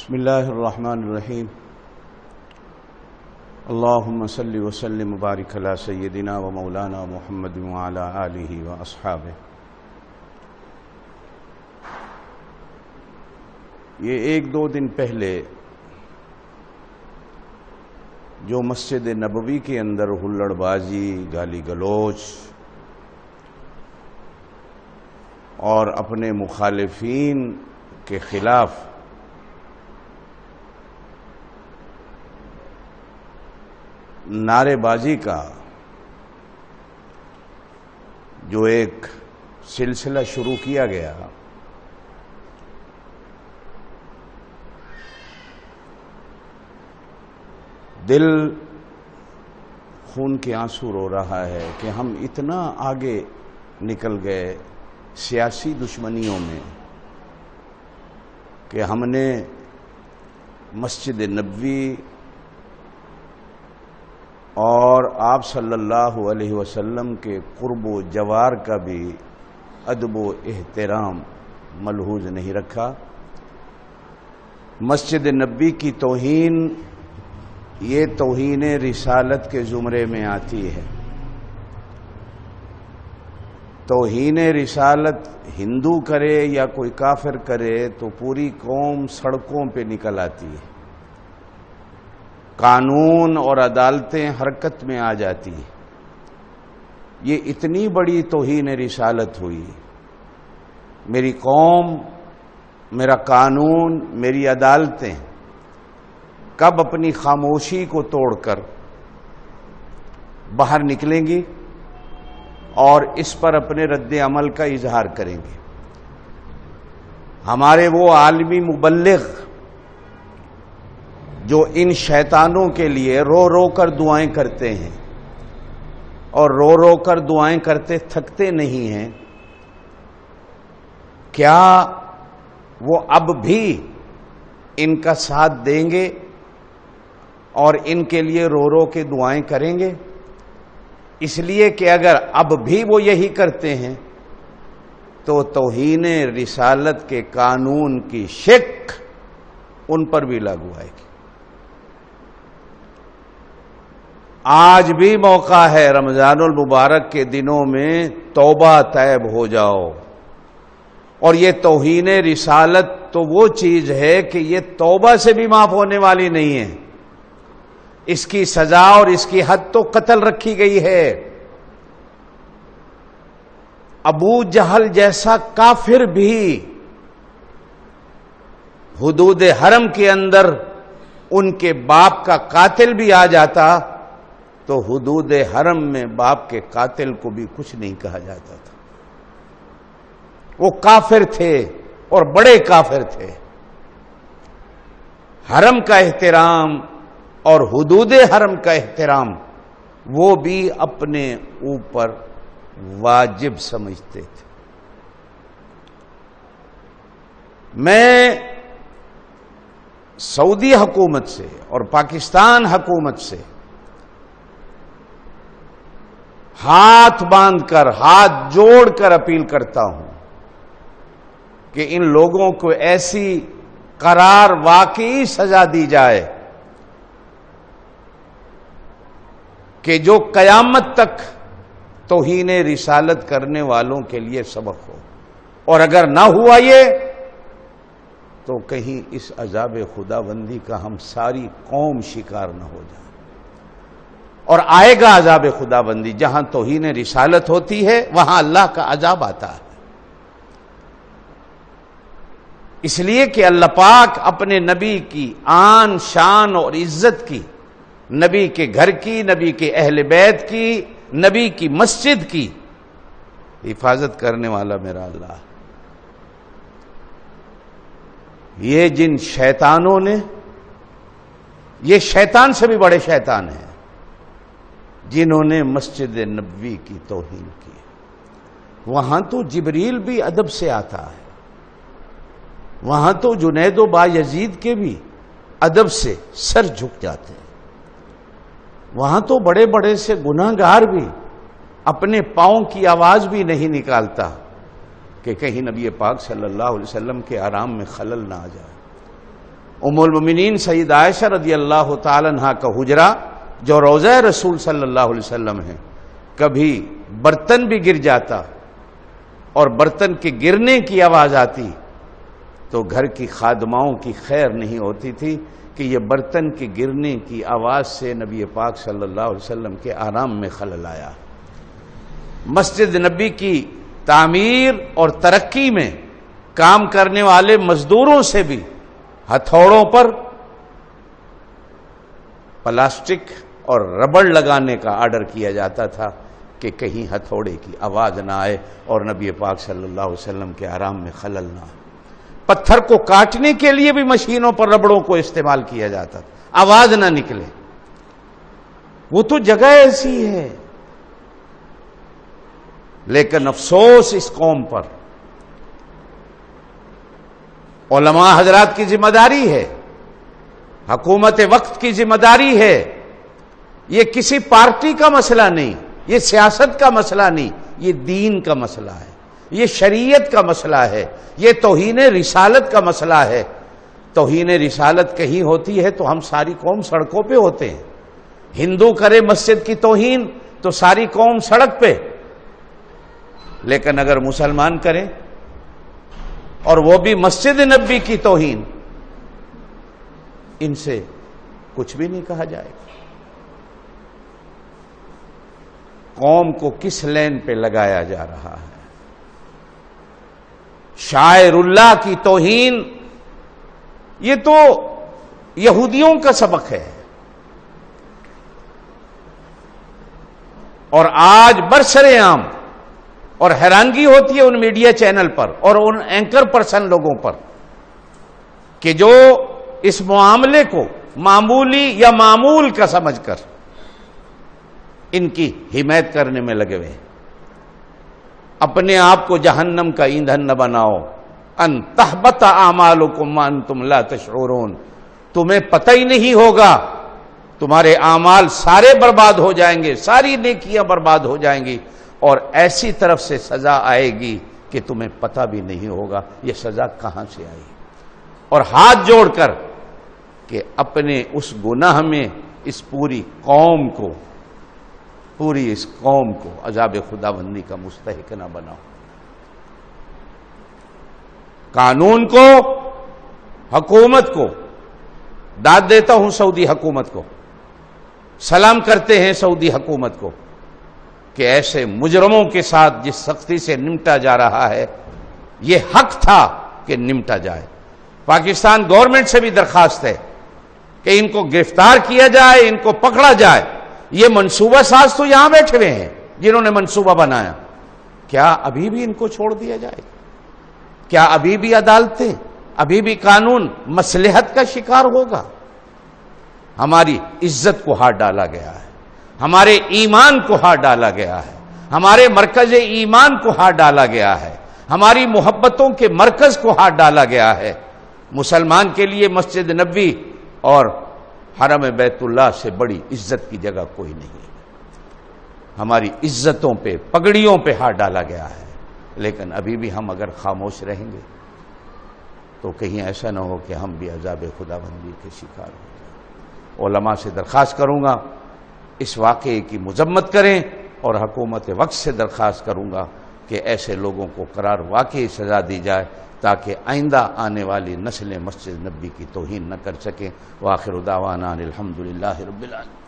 بسم اللہ الرحمن الرحیم اللہم صلی وسلم وبارک علی سیدنا و مولانا محمد وعلی آلہ و اصحابہ۔ یہ ایک دو دن پہلے جو مسجد نبوی کے اندر ہلڑ بازی، گالی گلوچ اور اپنے مخالفین کے خلاف نعرے بازی کا جو ایک سلسلہ شروع کیا گیا، دل خون کے آنسو رو رہا ہے کہ ہم اتنا آگے نکل گئے سیاسی دشمنیوں میں کہ ہم نے مسجد نبوی اور آپ صلی اللہ علیہ وسلم کے قرب و جوار کا بھی ادب و احترام ملحوظ نہیں رکھا۔ مسجد نبوی کی توہین یہ توہین رسالت کے زمرے میں آتی ہے۔ توہین رسالت ہندو کرے یا کوئی کافر کرے تو پوری قوم سڑکوں پہ نکل آتی ہے، قانون اور عدالتیں حرکت میں آ جاتی ہیں۔ یہ اتنی بڑی توہین رسالت ہوئی، میری قوم، میرا قانون، میری عدالتیں کب اپنی خاموشی کو توڑ کر باہر نکلیں گی اور اس پر اپنے رد عمل کا اظہار کریں گے؟ ہمارے وہ عالمی مبلغ جو ان شیطانوں کے لیے رو رو کر دعائیں کرتے ہیں اور رو رو کر دعائیں کرتے تھکتے نہیں ہیں، کیا وہ اب بھی ان کا ساتھ دیں گے اور ان کے لیے رو رو کے دعائیں کریں گے؟ اس لیے کہ اگر اب بھی وہ یہی کرتے ہیں تو توہین رسالت کے قانون کی شک ان پر بھی لاگو آئے گی۔ آج بھی موقع ہے، رمضان المبارک کے دنوں میں توبہ طیب ہو جاؤ۔ اور یہ توہین رسالت تو وہ چیز ہے کہ یہ توبہ سے بھی معاف ہونے والی نہیں ہے، اس کی سزا اور اس کی حد تو قتل رکھی گئی ہے۔ ابو جہل جیسا کافر بھی حدود حرم کے اندر ان کے باپ کا قاتل بھی آ جاتا تو حدود حرم میں باپ کے قاتل کو بھی کچھ نہیں کہا جاتا تھا۔ وہ کافر تھے اور بڑے کافر تھے۔ حرم کا احترام اور حدود حرم کا احترام وہ بھی اپنے اوپر واجب سمجھتے تھے۔ میں سعودی حکومت سے اور پاکستان حکومت سے ہاتھ باندھ کر، ہاتھ جوڑ کر اپیل کرتا ہوں کہ ان لوگوں کو ایسی قرار واقعی سزا دی جائے کہ جو قیامت تک توہین رسالت کرنے والوں کے لیے سبق ہو، اور اگر نہ ہوا یہ تو کہیں اس عذاب خداوندی کا ہم ساری قوم شکار نہ ہو جائے۔ اور آئے گا عذاب خداوندی، جہاں توہین رسالت ہوتی ہے وہاں اللہ کا عذاب آتا ہے۔ اس لیے کہ اللہ پاک اپنے نبی کی آن، شان اور عزت کی، نبی کے گھر کی، نبی کے اہل بیت کی، نبی کی مسجد کی حفاظت کرنے والا میرا اللہ۔ یہ جن شیطانوں نے، یہ شیطان سے بھی بڑے شیطان ہیں جنہوں نے مسجد نبوی کی توہین کی، وہاں تو جبریل بھی ادب سے آتا ہے، وہاں تو جنید و بایزید کے بھی ادب سے سر جھک جاتے ہیں، وہاں تو بڑے بڑے سے گناہگار بھی اپنے پاؤں کی آواز بھی نہیں نکالتا کہ کہیں نبی پاک صلی اللہ علیہ وسلم کے آرام میں خلل نہ آ جائے۔ ام المومنین سید عائشہ رضی اللہ تعالی عنہا کا حجرہ جو روضہ رسول صلی اللہ علیہ وسلم ہے، کبھی برتن بھی گر جاتا اور برتن کے گرنے کی آواز آتی تو گھر کی خادماؤں کی خیر نہیں ہوتی تھی کہ یہ برتن کے گرنے کی آواز سے نبی پاک صلی اللہ علیہ وسلم کے آرام میں خلل آیا۔ مسجد نبی کی تعمیر اور ترقی میں کام کرنے والے مزدوروں سے بھی ہتھوڑوں پر پلاسٹک اور ربڑ لگانے کا آرڈر کیا جاتا تھا کہ کہیں ہتھوڑے کی آواز نہ آئے اور نبی پاک صلی اللہ علیہ وسلم کے آرام میں خلل نہ آئے۔ پتھر کو کاٹنے کے لیے بھی مشینوں پر ربڑوں کو استعمال کیا جاتا تھا، آواز نہ نکلے۔ وہ تو جگہ ایسی ہے، لیکن افسوس اس قوم پر، علماء حضرات کی ذمہ داری ہے، حکومت وقت کی ذمہ داری ہے۔ یہ کسی پارٹی کا مسئلہ نہیں، یہ سیاست کا مسئلہ نہیں، یہ دین کا مسئلہ ہے، یہ شریعت کا مسئلہ ہے، یہ توہین رسالت کا مسئلہ ہے۔ توہین رسالت کہیں ہوتی ہے تو ہم ساری قوم سڑکوں پہ ہوتے ہیں۔ ہندو کرے مسجد کی توہین تو ساری قوم سڑک پہ، لیکن اگر مسلمان کریں اور وہ بھی مسجد نبی کی توہین، ان سے کچھ بھی نہیں کہا جائے گا۔ قوم کو کس لین پہ لگایا جا رہا ہے؟ شاعر اللہ کی توہین، یہ تو یہودیوں کا سبق ہے، اور آج برسر عام اور حیرانگی ہوتی ہے ان میڈیا چینل پر اور ان اینکر پرسن لوگوں پر کہ جو اس معاملے کو معمولی یا معمول کا سمجھ کر ان کی حمایت کرنے میں لگے ہوئے ہیں۔ اپنے آپ کو جہنم کا ایندھن نہ بناؤ، ان تحبط اعمالکم وانتم لا تشعرون، تمہیں پتہ ہی نہیں ہوگا، تمہارے اعمال سارے برباد ہو جائیں گے، ساری نیکیاں برباد ہو جائیں گی، اور ایسی طرف سے سزا آئے گی کہ تمہیں پتہ بھی نہیں ہوگا یہ سزا کہاں سے آئی۔ اور ہاتھ جوڑ کر کہ اپنے اس گناہ میں اس پوری قوم کو، پوری اس قوم کو عذاب خداوندی کا مستحق نہ بناؤ۔ قانون کو، حکومت کو داد دیتا ہوں، سعودی حکومت کو سلام کرتے ہیں، سعودی حکومت کو، کہ ایسے مجرموں کے ساتھ جس سختی سے نمٹا جا رہا ہے یہ حق تھا کہ نمٹا جائے۔ پاکستان گورنمنٹ سے بھی درخواست ہے کہ ان کو گرفتار کیا جائے، ان کو پکڑا جائے۔ یہ منصوبہ ساز تو یہاں بیٹھے ہوئے ہیں جنہوں نے منصوبہ بنایا، کیا ابھی بھی ان کو چھوڑ دیا جائے؟ کیا ابھی بھی عدالتیں، ابھی بھی قانون مصلحت کا شکار ہوگا؟ ہماری عزت کو ہاتھ ڈالا گیا ہے، ہمارے ایمان کو ہاتھ ڈالا گیا ہے، ہمارے مرکز ایمان کو ہاتھ ڈالا گیا ہے، ہماری محبتوں کے مرکز کو ہاتھ ڈالا گیا ہے۔ مسلمان کے لیے مسجد نبوی اور حرم بیت اللہ سے بڑی عزت کی جگہ کوئی نہیں ہے۔ ہماری عزتوں پہ، پگڑیوں پہ ہاتھ ڈالا گیا ہے، لیکن ابھی بھی ہم اگر خاموش رہیں گے تو کہیں ایسا نہ ہو کہ ہم بھی عذاب خداوندی کے شکار ہو جائیں۔ علماء سے درخواست کروں گا اس واقعے کی مذمت کریں، اور حکومت وقت سے درخواست کروں گا کہ ایسے لوگوں کو قرار واقعی سزا دی جائے تاکہ آئندہ آنے والی نسلیں مسجد نبی کی توہین نہ کر سکیں۔ وآخر دعوانا الحمدللہ رب العالمین۔